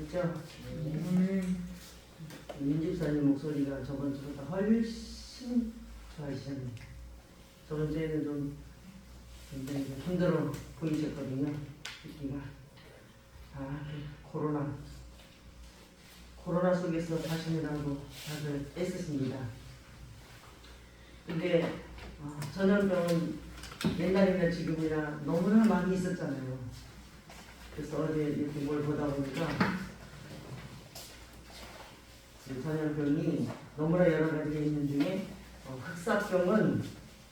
좋으셨죠? 민집사님 목소리가 저번 주보다 훨씬 좋아지셨네요. 저번 주에는 좀 굉장히 힘들어 보이셨거든요. 듣기가. 코로나 속에서 사시느라고 다들 애쓰십니다. 근데 전염병은 옛날이나 지금이나 너무나 많이 있었잖아요. 그래서 어제 이렇게 뭘 보다 보니까 전염병이 너무나 여러 가지가 있는 중에 흑사병은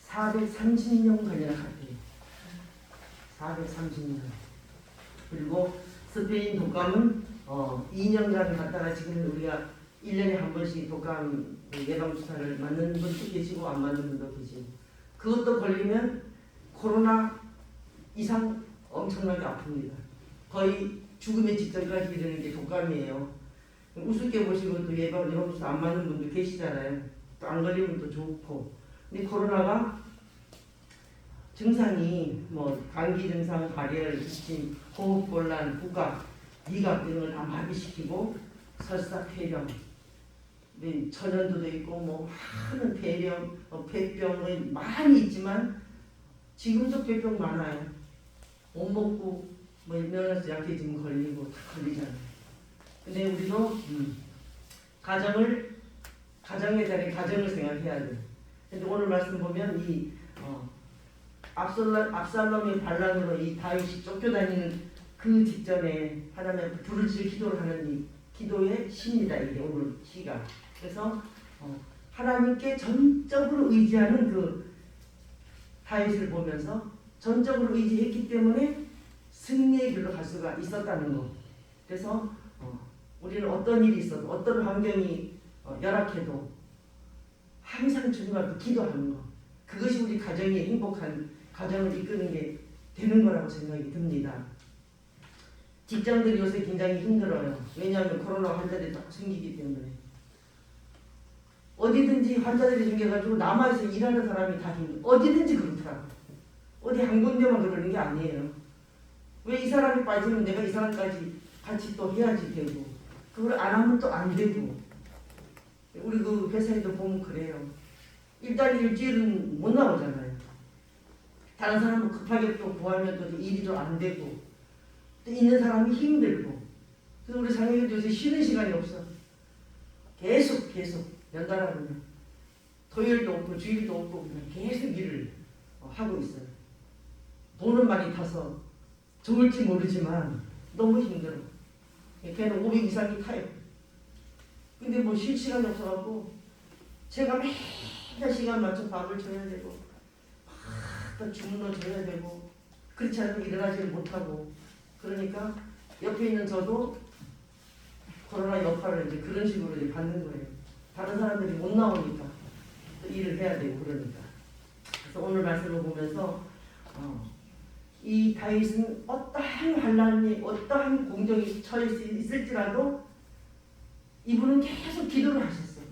430년 걸려나 같아요. 430년. 그리고 스페인 독감은 2년간 갔다가 지금 우리가 1년에 한 번씩 독감 예방주사를 맞는 분도 계시고 안 맞는 분도 계시고, 그것도 걸리면 코로나 이상 엄청나게 아픕니다. 거의 죽음의 직전까지 이르는 게 독감이에요. 우습게 보시고 또 예방주사 안 맞는 분도 계시잖아요. 또 안 걸리면 또 좋고. 근데 코로나가 증상이 감기 증상, 발열, 기침, 호흡곤란, 부각, 미각 이런 걸 다 마비시키고 설사, 폐렴, 천연두도 있고 많은 폐렴, 폐병은 많이 있지만 지금도 폐병 많아요. 못 먹고 면에서 약해지면 걸리고 다 걸리잖아요. 근데 우리도 가정에 대한 가정을 생각해야 돼요. 근데 오늘 말씀 보면 이 압살롬의 반란으로 이 다윗이 쫓겨다니는 그 직전에 하나님 앞에 부르짖을 기도를 하는 이 기도의 시입니다. 이게 오늘 시가. 그래서 하나님께 전적으로 의지하는 그 다윗을 보면서 전적으로 의지했기 때문에 승리의 길로 갈 수가 있었다는 것. 그래서 우리는 어떤 일이 있어도 어떤 환경이 열악해도 항상 주님 앞에 기도하는 것. 그것이 우리 가정이 행복한 가정을 이끄는 게 되는 거라고 생각이 듭니다. 직장들이 요새 굉장히 힘들어요. 왜냐하면 코로나 환자들이 딱 생기기 때문에. 어디든지 환자들이 생겨가지고 남아서 일하는 사람이 다 힘들어. 어디든지 그렇더라고요. 어디 한 군데만 그러는 게 아니에요. 왜 이 사람이 빠지면 내가 이 사람까지 같이 또 해야지 되고, 그걸 안 하면 또 안 되고. 우리 그 회사에도 보면 그래요. 일단 일주일은 못 나오잖아요. 다른 사람은 급하게 또 구하면 또 일이 좀 안 되고, 또 있는 사람이 힘들고. 그래서 우리 장애인들 요새 쉬는 시간이 없어. 계속 연달아 보면 토요일도 없고 주일도 없고 그냥 계속 일을 하고 있어요. 돈은 많이 타서 좋을지 모르지만 너무 힘들어. 걔는 500 이상이 타요. 근데 쉴 시간이 없어갖고 제가 매일 시간 맞춰 밥을 줘야 되고 또 주문을 줘야 되고, 그렇지 않으면 일어나지를 못하고. 그러니까 옆에 있는 저도 코로나 여파를 이제 그런 식으로 이제 받는 거예요. 다른 사람들이 못 나오니까 또 일을 해야 되고 그러니까. 그래서 오늘 말씀을 보면서 이 다윗은 어떠한 환난이 어떠한 공정이 처해 있을지라도 이분은 계속 기도를 하셨어요.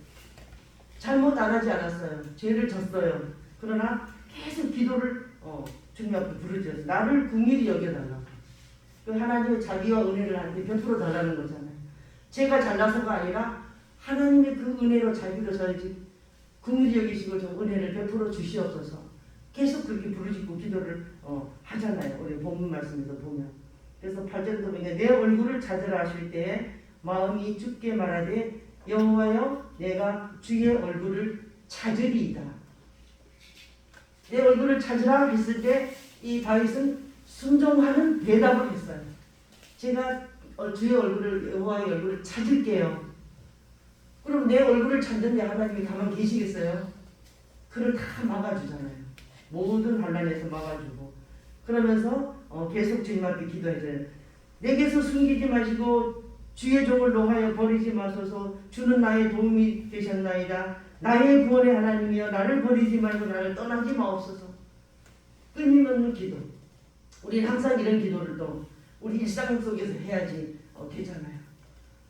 잘못 안 하지 않았어요. 죄를 졌어요. 그러나 계속 기도를 주님 앞에 부르짖었어요. 나를 긍휼히 여겨달라고. 그 하나님의 자비와 은혜를 나한테 베풀어 달라는 거잖아요. 제가 잘나서가 아니라 하나님의 그 은혜로 자비로 저희 긍휼히 여기시고 저 은혜를 베풀어 주시옵소서. 계속 그렇게 부르짖고 기도를 하잖아요. 우리 본문 말씀에서 보면. 그래서 8절도 보면 내 얼굴을 찾으라 하실 때에 마음이 죽게 말하되 여호와여 내가 주의 얼굴을 찾으리이다. 내 얼굴을 찾으라 했을 때 이 다윗은 순종하는 대답을 했어요. 제가 주의 얼굴을, 여호와의 얼굴을 찾을게요. 그럼 내 얼굴을 찾는데 하나님이 가만히 계시겠어요? 그를 다 막아주잖아요. 모든 환난에서 막아주고. 그러면서 계속 주님 앞에 기도해줘요. 내게서 숨기지 마시고 주의 종을 노하여 버리지 마소서. 주는 나의 도움이 되셨나이다. 나의 구원의 하나님이여 나를 버리지 말고 나를 떠나지 마옵소서. 끊임없는 기도. 우리는 항상 이런 기도를 또 우리 일상 속에서 해야지 되잖아요.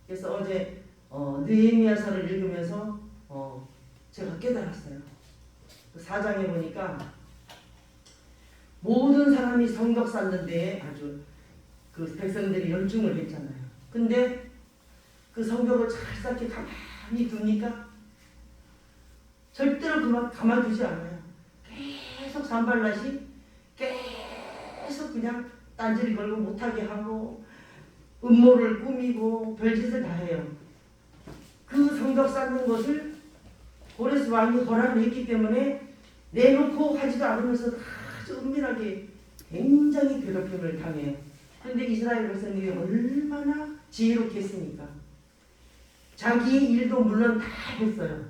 그래서 어제 느헤미야서를 읽으면서 제가 깨달았어요. 4장에 보니까 모든 사람이 성벽 쌓는 데에 아주 그 백성들이 열중을 했잖아요. 근데 그 성벽을 찰싹게 가만히 둡니까? 절대로 가만두지 않아요. 계속 산발라시 계속 그냥 딴지를 걸고 못하게 하고 음모를 꾸미고 별짓을 다 해요. 그 성벽 쌓는 것을 고레스 왕이 허락을 했기 때문에 내놓고 하지도 않으면서 아주 은밀하게 굉장히 괴롭힘을 당해요. 그런데 이스라엘 백성들이 얼마나 지혜롭겠습니까? 자기의 일도 물론 다 했어요.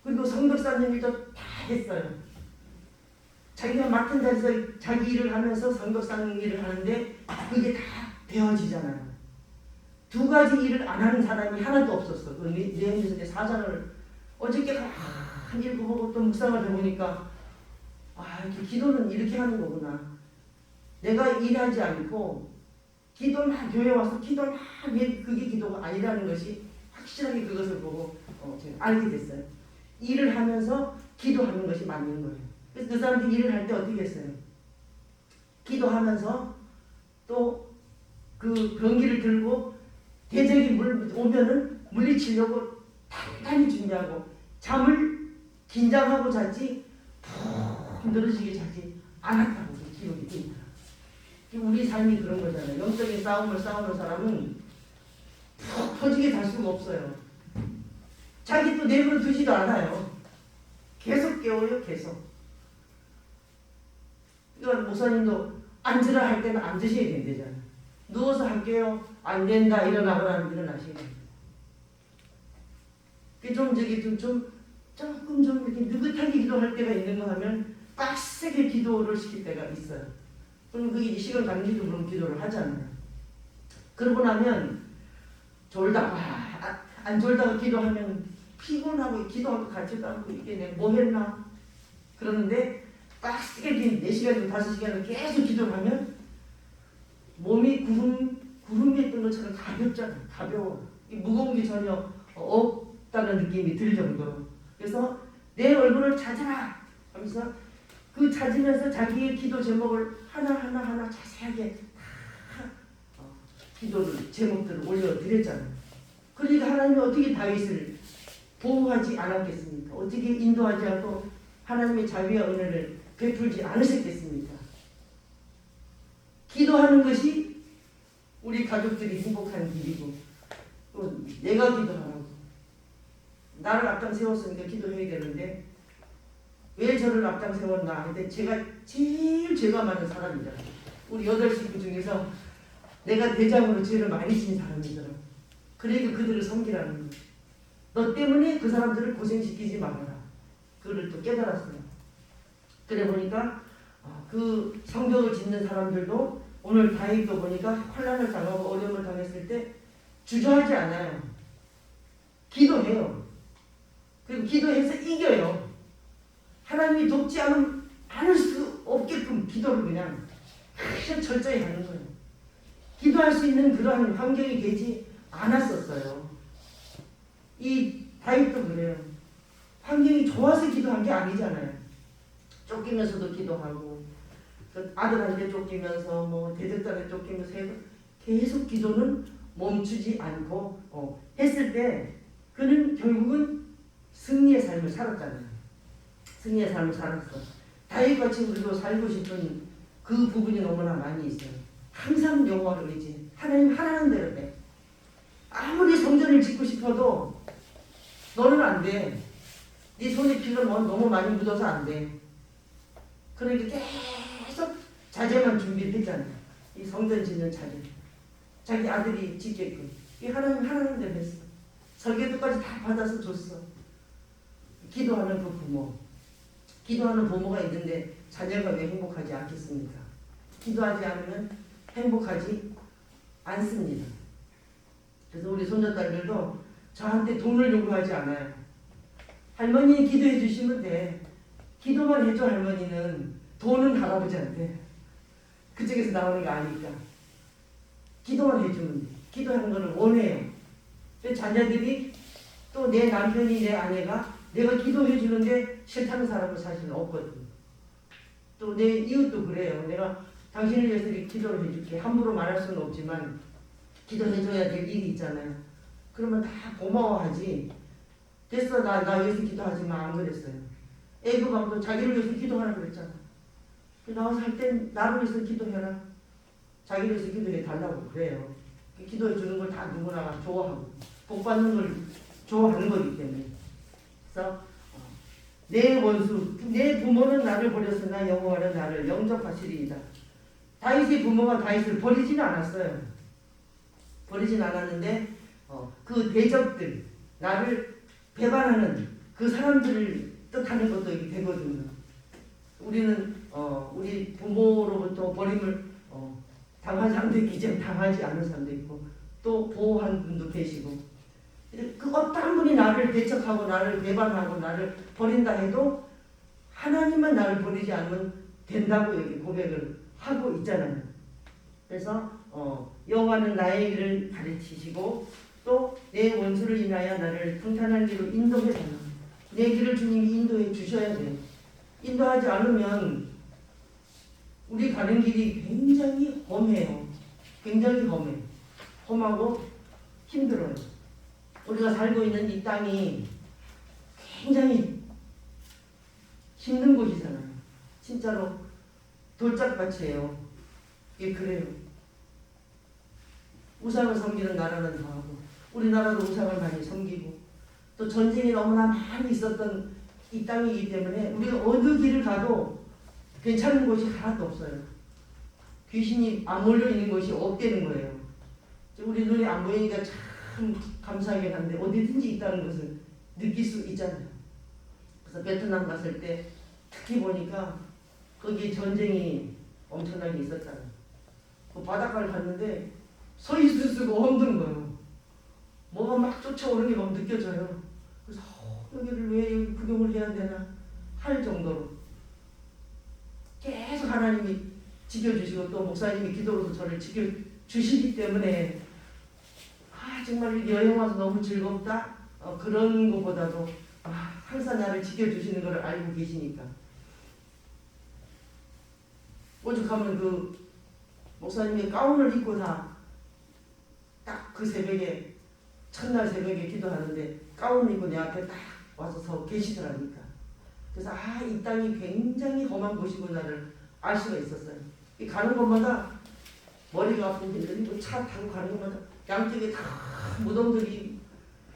그리고 성벽 쌓는 일도 다 했어요. 자기가 맡은 자리에서 자기 일을 하면서 성벽 쌓는 일을 하는데 그게 다 되어지잖아요. 두 가지 일을 안 하는 사람이 하나도 없었어. 그 느헤미야 4장을 어저께 가만히 읽어보고 또 묵상을 해보니까 이렇게 기도는 이렇게 하는 거구나. 내가 일하지 않고 기도만 교회 와서 기도만 해 그게 기도가 아니라는 것이 확실하게 그것을 보고 제가 알게 됐어요. 일을 하면서 기도하는 것이 맞는 거예요. 그래서 그 사람들이 일을 할 때 어떻게 했어요? 기도하면서 또 그 변기를 들고 대적이 오면은 물리치려고 단단히 준비하고 잠을 긴장하고 자지 푹 늘어지게 자지 않았다고 기록이 됩니다. 우리 삶이 그런 거잖아요. 영적인 싸움을 싸우는 사람은 푹 터지게 잘 수가 없어요. 자기 또 내버려 두지도 않아요. 계속 깨워요. 계속. 이건 목사님도 앉으라 할 때는 앉으셔야 된대잖아요. 누워서 할게요. 안 된다. 일어나거나 일어나셔야 됩니다. 조금 이렇게 느긋하게 기도할 때가 있는가 하면 빡세게 기도를 시킬 때가 있어요. 그럼 그게 이제 시간 가는지도 그런 기도를 하잖아요. 그러고 나면 안 졸다가 기도하면 피곤하고 기도하고 같이 가고 이게 내가 뭐 했나? 그러는데 빡세게 4시간, 5시간을 계속 기도를 하면 몸이 구름이 있던 것처럼 가볍잖아요. 가벼워. 무거운 게 전혀 없다는 느낌이 들 정도로. 그래서 내 얼굴을 찾아라 하면서 그 찾으면서 자기의 기도 제목을 하나하나 자세하게 기도를 제목들을 올려드렸잖아요. 그러니까 하나님이 어떻게 다윗을 보호하지 않았겠습니까? 어떻게 인도하지 않고 하나님의 자비와 은혜를 베풀지 않으셨겠습니까? 기도하는 것이 우리 가족들이 행복한 길이고 또 내가 기도하라고 나를 앞장 세웠으니까 기도해야 되는데 왜 저를 앞장 세웠나 근데 제가 제일 죄가 많은 사람이잖아요. 우리 8식구 중에서 내가 대장으로 죄를 많이 진 사람이잖아. 그러니까 그들을 섬기라는 거예요. 너 때문에 그 사람들을 고생시키지 말아라. 그걸 또 깨달았어요. 그래 보니까 그 성벽을 짓는 사람들도 오늘 다윗도 보니까 환난을 당하고 어려움을 당했을 때 주저하지 않아요. 기도해요. 그리고 기도해서 이겨요. 하나님이 돕지 않을 수 없게끔 기도를 그냥 철저히 하는 거예요. 기도할 수 있는 그러한 환경이 되지 않았었어요. 이 다윗도 그래요. 환경이 좋아서 기도한 게 아니잖아요. 쫓기면서도 기도하고 그 아들한테 쫓기면서 뭐 대적자한테 쫓기면서 계속 기도는 멈추지 않고 했을 때 그는 결국은 승리의 삶을 살았잖아요. 승리의 삶을 살았어. 다윗같이 우리도 살고 싶은 그 부분이 너무나 많이 있어요. 항상 여호와를 의지. 하나님 하라는 대로 돼. 아무리 성전을 짓고 싶어도 너는 안 돼. 네 손에 피가 너무 많이 묻어서 안 돼. 그러니까 계속 자재만 준비를 했잖아요. 이 성전 짓는 자재. 자기 아들이 짓게끔. 이 하나님 대로 했어. 설계도까지 다 받아서 줬어. 기도하는 그 부모. 기도하는 부모가 있는데 자녀가 왜 행복하지 않겠습니까? 기도하지 않으면 행복하지 않습니다. 그래서 우리 손자딸들도 저한테 돈을 요구하지 않아요. 할머니 기도해 주시면 돼. 기도만 해줘 할머니는. 돈은 할아버지한테. 그쪽에서 나오는 게 아니니까. 기도만 해주면 돼. 기도하는 거를 원해요. 자녀들이 또 내 남편이 내 아내가 내가 기도해 주는데 싫다는 사람은 사실은 없거든. 또 내 이웃도 그래요. 내가 당신을 위해서 기도를 해줄게. 함부로 말할 수는 없지만 기도해줘야 될 일이 있잖아요. 그러면 다 고마워하지. 됐어, 나 위해서 기도하지만 안 그랬어요. 애그방도 자기를 위해서 기도하라 그랬잖아. 나와서 할 땐 나를 위해서 기도해라. 자기를 위해서 기도해 달라고 그래요. 기도해 주는 걸 다 누구나 좋아하고 복 받는 걸 좋아하는 거기 때문에. 그래서 내 원수, 내 부모는 나를 버렸으나 여호와는 나를 영접하시리이다. 다윗의 부모가 다윗을 버리지는 않았어요. 버리진 않았는데 그 대적들, 나를 배반하는 그 사람들을 뜻하는 것도 이게 되거든요. 우리는 우리 부모로부터 버림을 당한 사람도 있고 이제 당하지 않은 사람도 있고 또 보호한 분도 계시고, 그 어떤 분이 나를 대적하고 나를 배반하고 나를 버린다 해도 하나님만 나를 버리지 않으면 된다고 이렇게 고백을 하고 있잖아요. 그래서 여호와는 나의 길을 가르치시고 또 내 원수를 인하여 나를 평탄한 길로 인도해 달라. 내 길을 주님이 인도해 주셔야 돼요. 인도하지 않으면 우리 가는 길이 굉장히 험해요. 굉장히 험해. 험하고 힘들어요. 우리가 살고 있는 이 땅이 굉장히 힘든 곳이잖아요. 진짜로 돌짝밭이에요. 이게 그래요. 우상을 섬기는 나라는 더 하고 우리나라도 우상을 많이 섬기고 또 전쟁이 너무나 많이 있었던 이 땅이기 때문에 우리가 어느 길을 가도 괜찮은 곳이 하나도 없어요. 귀신이 안 몰려있는 곳이 없다는 거예요. 우리 눈에 안 보이니까 참 감사하긴 한데 어디든지 있다는 것을 느낄 수 있잖아요. 그래서 베트남 갔을 때 특히 보니까 거기에 전쟁이 엄청나게 있었잖아요. 그 바닷가를 갔는데 서 있을 수가 없는 거예요. 뭐가 막 쫓아오는 게 막 느껴져요. 그래서 여기를 왜 여기 구경을 해야 되나 할 정도로 계속 하나님이 지켜주시고 또 목사님이 기도로도 저를 지켜주시기 때문에 정말 여행 와서 너무 즐겁다 그런 것보다도 항상 나를 지켜주시는 걸 알고 계시니까. 오죽하면 그 목사님이 가운을 입고 다 딱 그 새벽에 첫날 새벽에 기도하는데 가운을 입고 내 앞에 딱 와서 서 계시더라니까. 그래서 이 땅이 굉장히 험한 곳이구나를 알 수가 있었어요. 가는 곳마다 머리가 아픈데 차 타고 가는 곳마다 양쪽에 다 무덤들이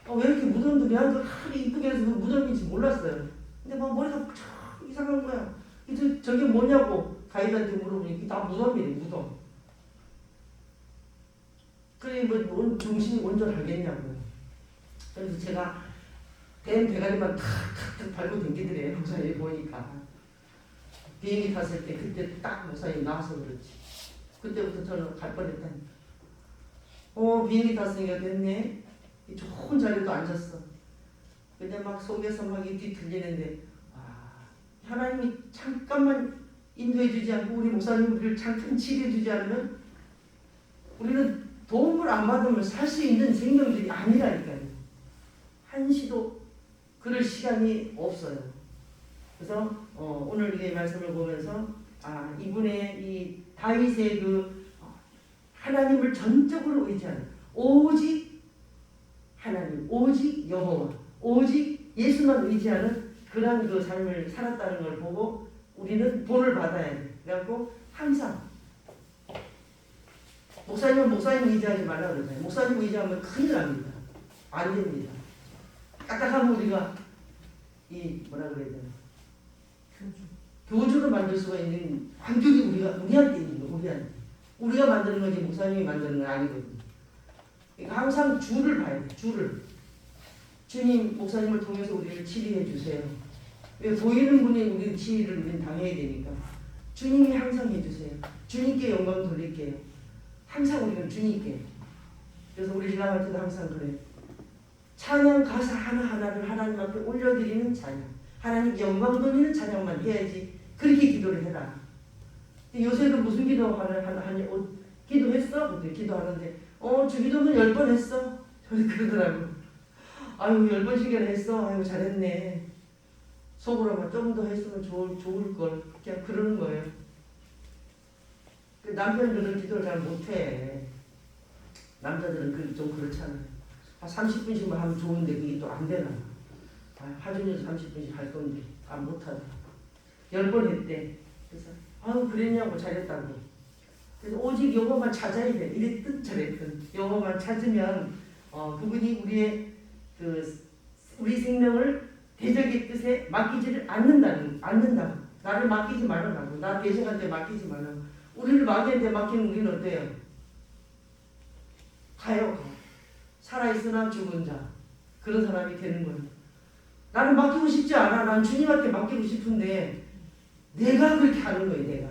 왜 이렇게 무덤들이 한 이쁘게 해서 그 무덤인지 몰랐어요. 근데 막 머리가 참 이상한 거야. 저게 뭐냐고 가이드한테 물어보니까 다 무덤이래. 무덤. 그래 뭐 정신이 온전하겠냐고요. 그래서 제가 된 대가리만 탁탁탁 밟고 댕기더래요. 목사님 보니까. 비행기 탔을 때 그때 딱 목사님 나와서 그렇지. 그때부터 저는 갈 뻔했다니까. 비행기 탔으니까 됐네. 좋은 자리도 앉았어. 근데 막 속에서 막 입이 들리는데 하나님이 잠깐만 인도해 주지 않고 우리 목사님 우리를 잠깐 치료해 주지 않으면 우리는 도움을 안 받으면 살 수 있는 생명들이 아니라니까요. 한시도 그럴 시간이 없어요. 그래서 오늘 이 말씀을 보면서 이분의 이 다윗의 그 하나님을 전적으로 의지하는 오직 하나님, 오직 여호와, 오직 예수만 의지하는 그런 그 삶을 살았다는 걸 보고 우리는 본을 받아야 돼. 그래갖고 항상 목사님은 목사님 의지하지 말라 그러잖아요. 목사님 의지하면 큰일 납니다. 안 됩니다. 딱딱하면 우리가 뭐라 그래야 되나 교주를 만들 수가 있는 완전히 우리한테 있는 거예요. 우리가 만드는 거지 목사님이 만드는 건 아니거든요. 그러니까 항상 주를 봐야 돼. 주를. 주님 목사님을 통해서 우리를 치료해 주세요. 왜 보이는 분이 우리 치유를 우리는 당해야 되니까 주님이 항상 해주세요. 주님께 영광 돌릴게요. 항상 우리는 주님께. 그래서 우리 신랑할 때도 항상 그래요. 찬양 가사 하나하나를 하나님 앞에 올려드리는 찬양, 하나님 영광 돌리는 찬양만 해야지. 그렇게 기도를 해라. 요새도 무슨 기도하니? 기도했어? 그때 기도하는데 주기도는 10번 했어. 그러더라고. 아유 10번씩이나 했어. 아유 잘했네. 속으로만 좀 더 했으면 좋을걸. 그냥 그러는 거예요. 남편들은 기도를 잘 못해. 남자들은 좀 그렇잖아요. 한 30분씩만 하면 좋은데 그게 또 안 되나. 하준이도 30분씩 할 건데 못하더라. 10번 했대. 그래서 그랬냐고 잘했다고. 그래서 오직 요거만 찾아야 돼. 이랬든 저랬든 요거만 찾으면 그분이 우리 생명을 대적의 뜻에 맡기지를 않는다고. 나를 맡기지 말라고. 나 대적한테 맡기지 말라고. 우리를 마귀한테 맡기는 우리는 어때요? 가요. 살아있으나 죽은 자. 그런 사람이 되는 거예요. 나는 맡기고 싶지 않아. 난 주님한테 맡기고 싶은데 내가 그렇게 하는 거예요. 내가.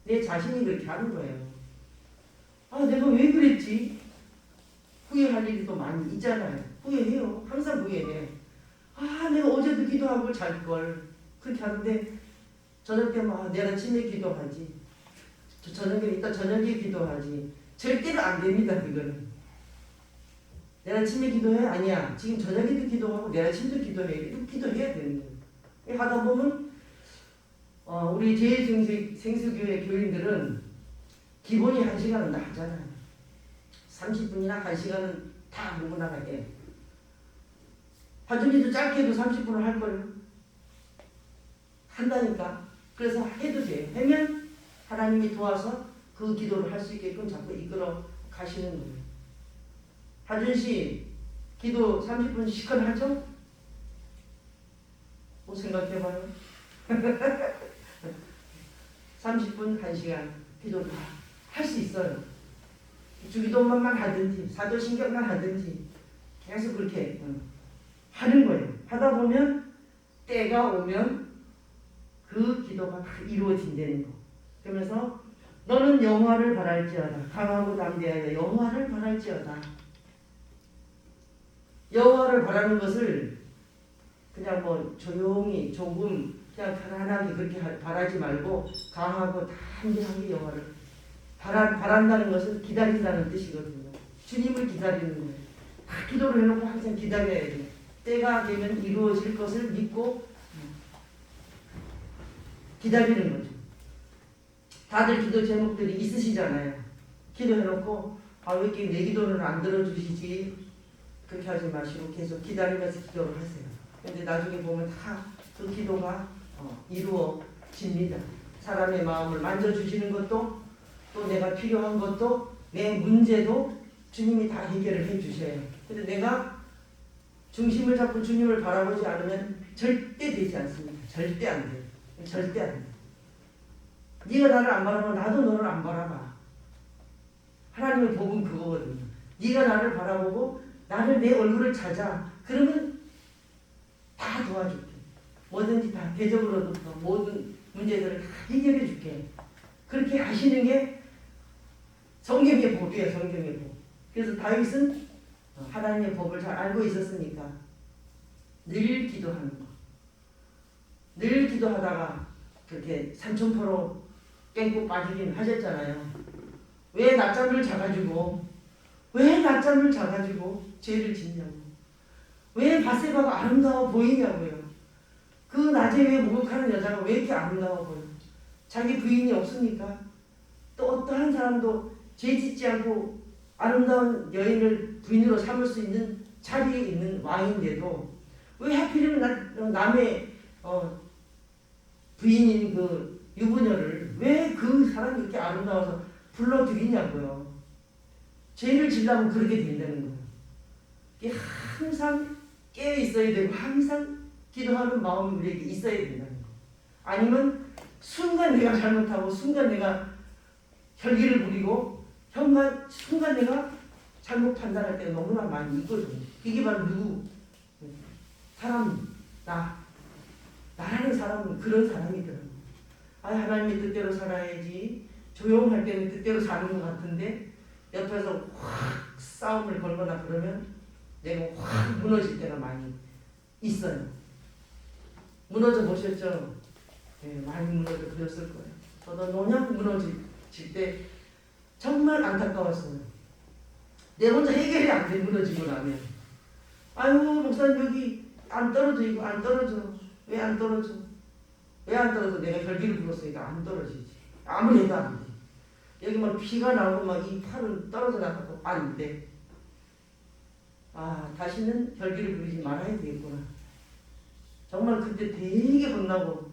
내 자신이 그렇게 하는 거예요. 내가 왜 그랬지? 후회할 일이 또 많이 있잖아요. 후회해요. 항상 후회해. 내가 어제도 기도하고 잘걸. 그렇게 하는데 저녁 때만 내가 아침에 기도하지. 저녁에 이따 저녁에 기도하지. 절대로 안 됩니다. 그거는. 내가 아침에 기도해? 아니야. 지금 저녁에도 기도하고 내가 아침도 기도해. 이렇게 기도해야 되는 거예요. 하다 보면 우리 제일생수교회 교인들은 기본이 1시간은 다 하잖아요. 30분이나 1시간은 다 누구나 해. 하준이도 짧게도 30분을 할 거예요. 한다니까. 그래서 해도 돼. 하면 하나님이 도와서 그 기도를 할 수 있게끔 자꾸 이끌어 가시는 거예요. 하준씨 기도 30분 시간 하죠? 생각해봐요. 30분 1시간 기도를 할 수 있어요. 주기도만 하든지 사도신경만 하든지 계속 그렇게 하는 거예요. 하다 보면 때가 오면 그 기도가 다 이루어진다는 거. 그러면서 너는 영화를 바랄지어다. 강하고 담대하여 영화를 바랄지어다. 영화를 바라는 것을 그냥 조용히 조금 그냥 편안하게 그렇게 바라지 말고 강하고 담대하게 영화를 바란다는 것은 기다린다는 뜻이거든요. 주님을 기다리는 거예요. 다 기도를 해놓고 항상 기다려야 돼요. 때가 되면 이루어질 것을 믿고 기다리는 거죠. 다들 기도 제목들이 있으시잖아요. 기도해놓고 왜 이렇게 내 기도는 안 들어주시지? 그렇게 하지 마시고 계속 기다리면서 기도를 하세요. 근데 나중에 보면 다 그 기도가 이루어집니다. 사람의 마음을 만져주시는 것도 또 내가 필요한 것도 내 문제도 주님이 다 해결을 해주셔요. 근데 내가 중심을 잡고 주님을 바라보지 않으면 절대 되지 않습니다. 절대 안 돼요. 절대 안 돼요. 네가 나를 안 바라보면 나도 너를 안 바라봐. 하나님의 복은 그거거든요. 네가 나를 바라보고 나를 내 얼굴을 찾아. 그러면 다 도와줄게. 뭐든지 다 대적으로부터 모든 문제들을 다 해결해 줄게. 그렇게 하시는 게 성경의 법이에요. 성경의 법. 그래서 다윗은 하나님의 법을 잘 알고 있었으니까 늘 기도하는 거. 늘 기도하다가 그렇게 삼천포로 깽국 빠지긴 하셨잖아요. 왜 낮잠을 자가지고 죄를 짓냐고. 왜 바세바가 아름다워 보이냐고요. 그 낮에 왜 목욕하는 여자가 왜 이렇게 아름다워 보여. 자기 부인이 없으니까. 또 어떠한 사람도 죄 짓지 않고 아름다운 여인을 부인으로 삼을 수 있는 자리에 있는 왕인데도 왜 하필이면 남의 부인인 그 유부녀를 왜 그 사람이 이렇게 아름다워서 불러들이냐고요. 죄를 지려면 그렇게 된다는 거예요. 이게 항상 깨어 있어야 되고 항상 기도하는 마음이 우리에게 있어야 된다는 거예요. 아니면 순간 내가 잘못하고 순간 내가 혈기를 부리고 순간 내가 잘못 판단할 때가 너무나 많이 있거든요. 이게 바로 누구? 사람, 나라는 사람은 그런 사람이더라고요. 하나님의 뜻대로 살아야지. 조용할 때는 뜻대로 사는 것 같은데 옆에서 확 싸움을 걸거나 그러면 내가 확 무너질 때가 많이 있어요. 무너져 보셨죠? 네, 많이 무너져 보셨을 거예요. 저도 노냥 무너질 때 정말 안타까웠어요. 내 혼자 해결이 안 돼, 무너지고 나면. 목사님 여기 안 떨어져, 이거 안 떨어져. 왜 안 떨어져? 왜 안 떨어져? 내가 혈기를 불었으니까 안 떨어지지. 아무리 해도 안 돼. 여기 막 피가 나오고 막 이 팔은 떨어져 나가도 안 돼. 다시는 혈기를 부리지 말아야 되겠구나. 정말 그때 되게 혼나고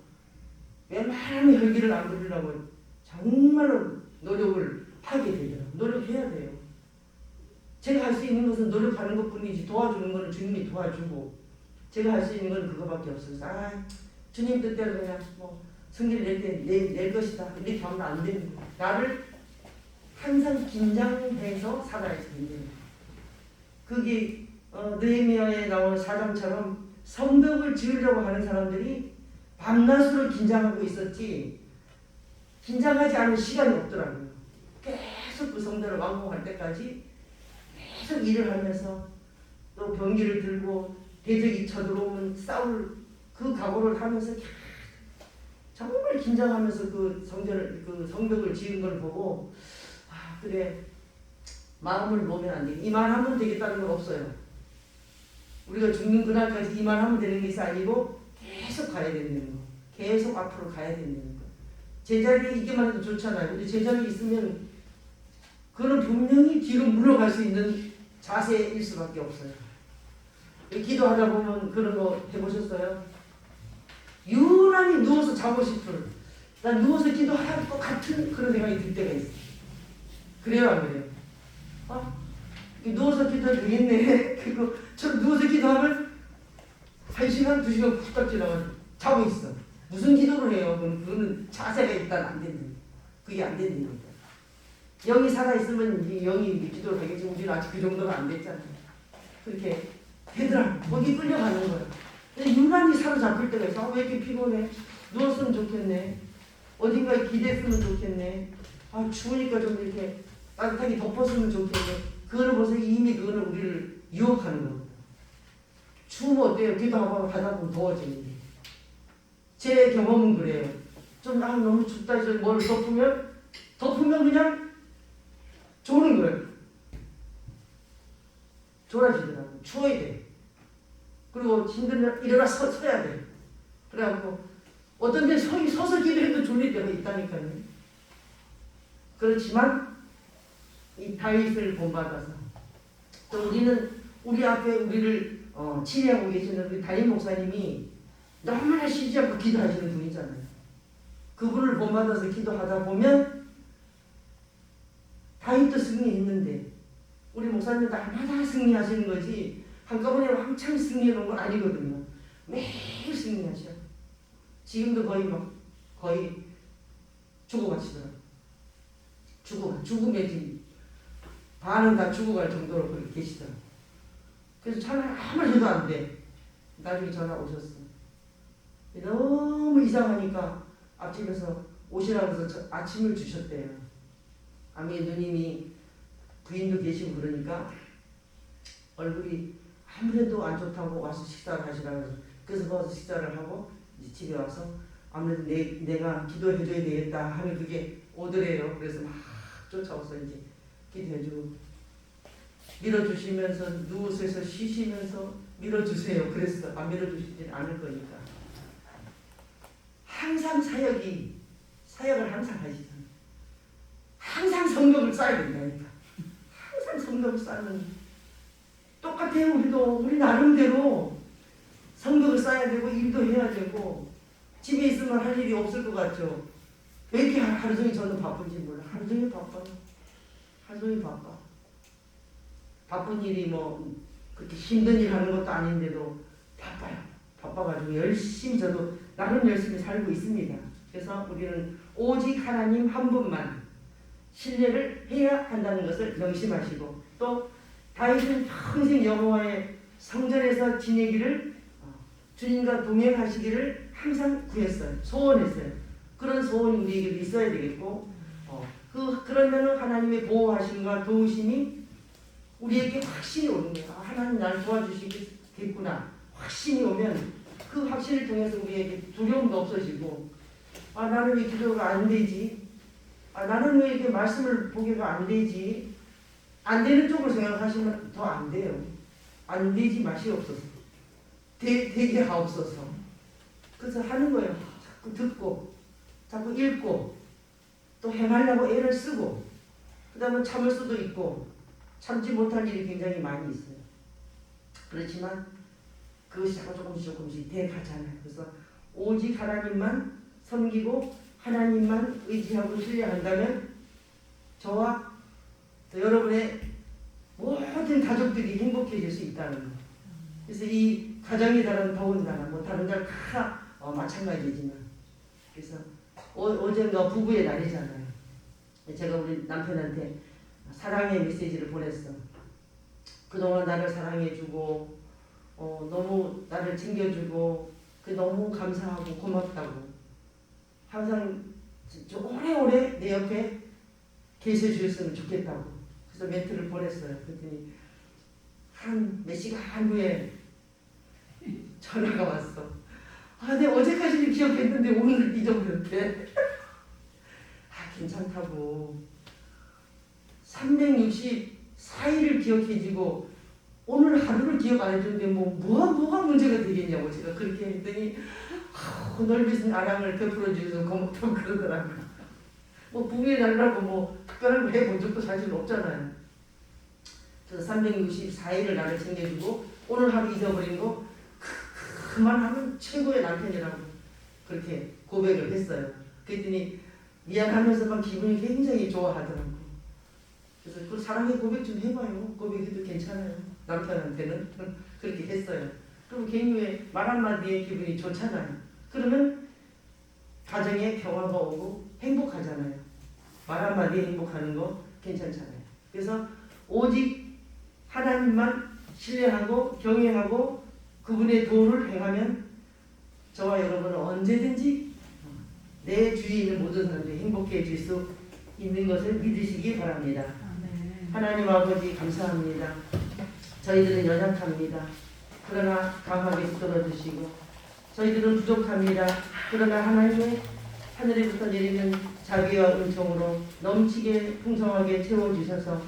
웬만하면 혈기를 안 부리려고 정말로 노력을 하게 되더라고요. 노력해야 돼요. 제가 할 수 있는 것은 노력하는 것뿐이지 도와주는 것은 주님이 도와주고 제가 할 수 있는 건 그거밖에 없어서 주님 뜻대로 그냥 승리를 낼 것이다 이렇게 하면 안 됩니다. 나를 항상 긴장해서 살아야 됩니다. 그게 느헤미야에 나온 사장처럼 성벽을 지으려고 하는 사람들이 밤낮으로 긴장하고 있었지 긴장하지 않을 시간이 없더라고요. 계속 그 성전을 완공할 때까지 계속 일을 하면서 또 병기를 들고 대적이 쳐들어오면 싸울 그 각오를 하면서 정말 긴장하면서 그 성벽을 지은 걸 보고 그래 마음을 놓으면 안 돼. 이만 하면 되겠다는 건 없어요. 우리가 죽는 그날까지 이만 하면 되는 것이 아니고 계속 가야 되는 거. 계속 앞으로 가야 되는 거. 제자리에 있기만 해도 좋잖아요. 근데 제자리에 있으면 그는 분명히 뒤로 물러갈 수 있는 자세일 수밖에 없어요. 기도하다 보면 그런 거 해보셨어요? 유난히 누워서 자고 싶을 난 누워서 기도할 것 같은 그런 생각이 들 때가 있어요. 그래요 안 그래요? 누워서 기도해도 되겠네. 그리고 저 누워서 기도하면 1시간 2시간 푹딱 지나가지고 자고 있어. 무슨 기도를 해요? 그거는 자세가 일단 안 된다. 그게 안 되는 거예요. 영이 살아있으면 영이 기도를 하겠지. 우리는 아직 그 정도가 안 됐잖아요. 그렇게 되더라. 거기 끌려가는 거야. 근데 유난히 사로잡힐 때가 있어. 왜 이렇게 피곤해? 누웠으면 좋겠네. 어딘가에 기댔으면 좋겠네. 추우니까 좀 이렇게 따뜻하게 덮었으면 좋겠네. 그거를 벌써 이미 그거는 우리를 유혹하는 겁니다. 추우면 어때요? 기도하고 하다 보면 더워지는데. 제 경험은 그래요. 좀 너무 춥다 해서 뭘 덮으면 그냥 조는 거예요. 졸아지더라고요. 추워야 돼. 그리고 힘들면 일어나 서야 돼. 그래갖고 어떤 데 서서 기도해도 졸릴 때가 있다니까요. 그렇지만 이 다윗을 본받아서 또 우리 앞에 우리를 치료하고 계시는 우리 다윗 목사님이 너무나 쉬지 않고 기도하시는 분이잖아요. 그분을 본받아서 기도하다 보면 다윗도 승리했는데 우리 목사님 날마다 승리하시는 거지 한꺼번에 왕창 승리해 놓은 건 아니거든요. 매일 승리하셔. 지금도 거의 죽어가시더라고요. 죽음의 집 반은 다 죽어갈 정도로 거기 계시더라고요. 그래서 전화를 아무리 해도 안 돼. 나중에 전화 오셨어. 너무 이상하니까 앞집에서 오시라고 해서 아침을 주셨대요. 아미 누님이 부인도 계시고 그러니까 얼굴이 아무래도 안 좋다고 와서 식사를 하시라고 해서 그래서 거기서 식사를 하고 집에 와서 아무래도 내가 기도해줘야 되겠다 하면 그게 오더래요. 그래서 막 쫓아와서 이제 기도해주고 밀어주시면서 누우셔서 쉬시면서 밀어주세요. 그랬어. 안 밀어주시지 않을 거니까. 항상 사역을 항상 하시잖아요. 항상 성경을 쌓아야 된다니까. 항상 성경을 쌓는 똑같아요. 우리 나름대로 성경을 쌓아야 되고 일도 해야 되고 집에 있으면 할 일이 없을 것 같죠. 왜 이렇게 하루 종일 저는 바쁜지 몰라. 하루 종일 바빠요. 하루 종일 바빠. 바쁜 일이 그렇게 힘든 일 하는 것도 아닌데도 바빠요. 바빠가지고 열심히 저도 나름 열심히 살고 있습니다. 그래서 우리는 오직 하나님 한 분만 신뢰를 해야 한다는 것을 명심하시고 또 다윗은 평생 여호와의 성전에서 지내기를 주님과 동행하시기를 항상 구했어요. 소원했어요. 그런 소원이 우리에게 있어야 되겠고 그러면 하나님의 보호하심과 도우심이 우리에게 확신이 오는 거예요. 하나님 나를 도와주시겠구나. 확신이 오면 그 확신을 통해서 우리에게 두려움도 없어지고 나는 왜 기도가 안 되지? 나는 왜 이렇게 말씀을 보기가 안 되지? 안 되는 쪽으로 생각하시면 더 안 돼요. 안 되지 맛이 없어서. 되게 하옵소서. 그래서 하는 거예요. 자꾸 듣고, 자꾸 읽고, 또 행하려고 애를 쓰고, 그 다음에 참을 수도 있고, 참지 못할 일이 굉장히 많이 있어요. 그렇지만 그것이 자꾸 조금씩 돼가잖아요. 그래서 오직 하나님만 섬기고 하나님만 의지하고 신뢰한다면 저와 또 여러분의 모든 가족들이 행복해질 수 있다는 거예요. 그래서 이 가정의 달은 더군다나 뭐 다른 달 다 마찬가지지만 그래서 어젠가 부부의 날이잖아요. 제가 우리 남편한테 사랑의 메시지를 보냈어. 그동안 나를 사랑해주고 너무 나를 챙겨주고 너무 감사하고 고맙다고 항상 오래오래 내 옆에 계셔주셨으면 좋겠다고 그래서 멘트를 보냈어요. 그랬더니 한 몇 시간 후에 전화가 왔어. 내가 어제까지는 기억했는데 오늘 잊어버렸대. 괜찮다고 364일을 기억해주고 오늘 하루를 기억 안 해주는데 뭐가 문제가 되겠냐고 제가 그렇게 했더니 넓은 아랑을 베풀어 주셔서 고맙다고 그러더라고요. 부부의 날이라고 특별한 거 해본 적도 사실 없잖아요. 그래서 364일을 나를 챙겨주고 오늘 하루 잊어버린 거 그만하면 최고의 남편이라고 그렇게 고백을 했어요. 그랬더니 미안하면서만 기분이 굉장히 좋아하더라고요. 그래서 그 사랑의 고백 좀 해봐요. 고백해도 괜찮아요. 남편한테는 그렇게 했어요. 그럼 괜히 말 한마디에 기분이 좋잖아요. 그러면 가정에 평화가 오고 행복하잖아요. 말 한마디에 행복하는 거 괜찮잖아요. 그래서 오직 하나님만 신뢰하고 경외하고 그분의 도를 행하면 저와 여러분은 언제든지 내 주위에 있는 모든 사람들이 행복해질 수 있는 것을 믿으시기 바랍니다. 하나님 아버지 감사합니다. 저희들은 연약합니다. 그러나 강하게 붙들어주시고 저희들은 부족합니다. 그러나 하나님의 하늘에부터 내리는 자비와 은총으로 넘치게 풍성하게 채워주셔서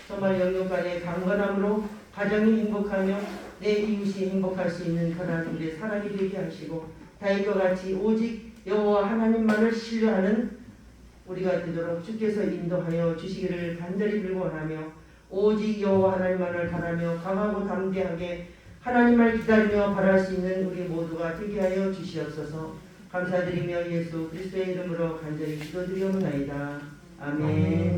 정말 영육간의 강건함으로 가정이 행복하며 내 이웃이 행복할 수 있는 그런 우리의 사랑이 되게 하시고 다윗과 같이 오직 여호와 하나님만을 신뢰하는 우리가 되도록 주께서 인도하여 주시기를 간절히 빌고하며 오직 여호와 하나님만을 바라며 강하고 담대하게 하나님을 기다리며 바랄 수 있는 우리 모두가 되게 하여 주시옵소서. 감사드리며 예수 그리스도의 이름으로 간절히 기도드리옵나이다. 아멘.